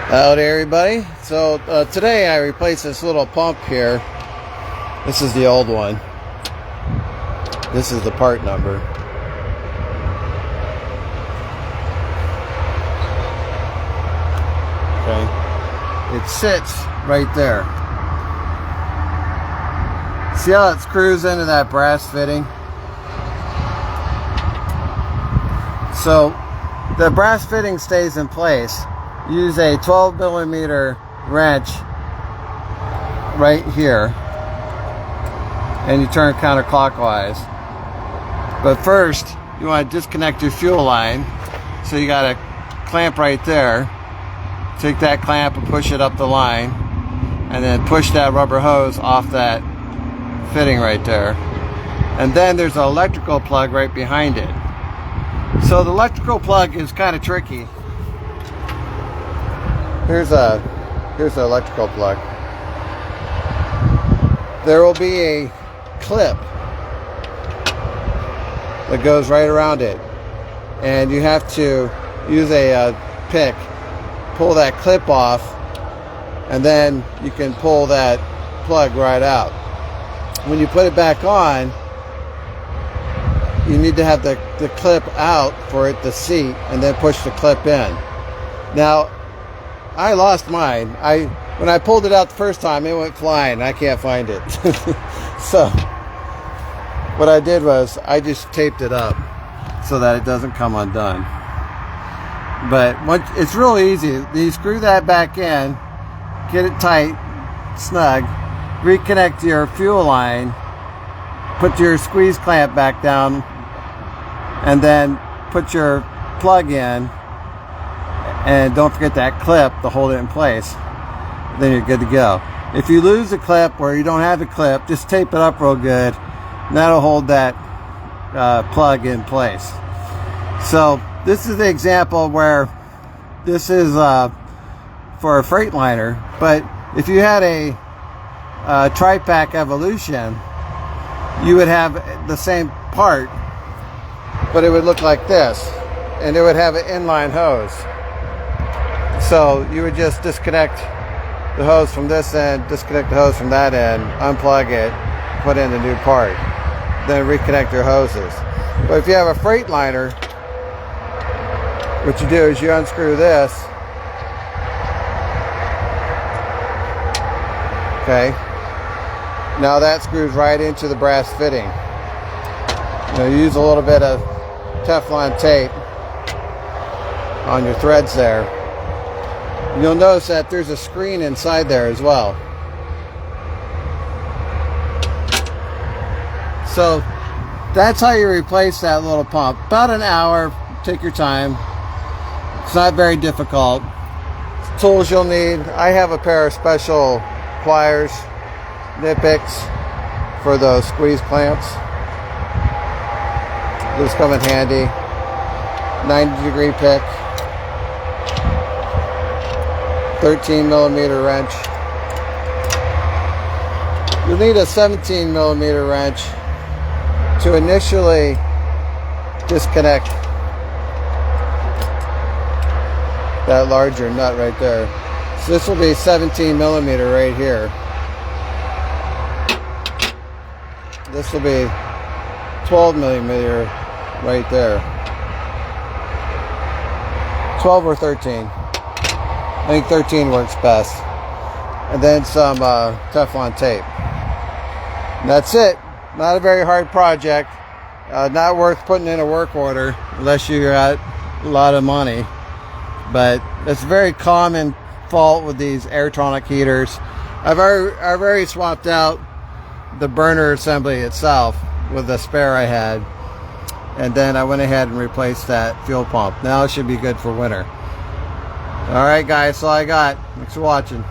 Howdy everybody. So today I replaced this little pump here. This is the old one. This is the part number. Okay. It sits right there. See how it screws into that brass fitting? So the brass fitting stays in place. Use a 12mm wrench right here and you turn counterclockwise. But first you want to disconnect your fuel line, so you got a clamp right there. Take that clamp and push it up the line, and then push that rubber hose off that fitting right there. And then there's an electrical plug right behind it. So the electrical plug is kind of tricky. Here's the electrical plug. There will be a clip that goes right around it, and you have to use a pick, pull that clip off, and then you can pull that plug right out. When you put it back on, you need to have the clip out for it to seat, and then push the clip in. Now, I lost mine. When I pulled it out the first time, it went flying. I can't find it. So what I did was I just taped it up so that it doesn't come undone. But it's real easy. You screw that back in, get it tight, snug, reconnect your fuel line, put your squeeze clamp back down, and then put your plug in. And don't forget that clip to hold it in place. Then you're good to go. If you lose the clip or you don't have the clip, just tape it up real good, and that'll hold that plug in place. So this is the example where this is for a Freightliner, but if you had a tri-pack Evolution, you would have the same part, but it would look like this, and it would have an inline hose. So you would just disconnect the hose from this end, disconnect the hose from that end, unplug it, put in the new part, then reconnect your hoses. But if you have a Freightliner, what you do is you unscrew this. Okay. Now that screws right into the brass fitting. You use a little bit of Teflon tape on your threads there. You'll notice that there's a screen inside there as well. So that's how you replace that little pump. About an hour, take your time. It's not very difficult. Tools you'll need. I have a pair of special pliers, nip picks for those squeeze clamps. Those come in handy. 90-degree pick. 13mm wrench. You'll need a 17mm wrench to initially disconnect that larger nut right there. So this will be 17mm right here. This will be 12mm right there. 12 or 13. I think 13 works best. And then some Teflon tape. And that's it. Not a very hard project. Not worth putting in a work order unless you got a lot of money. But it's a very common fault with these Airtronic heaters. I've already swapped out the burner assembly itself with the spare I had. And then I went ahead and replaced that fuel pump. Now it should be good for winter. Alright guys, that's all I got. Thanks for watching.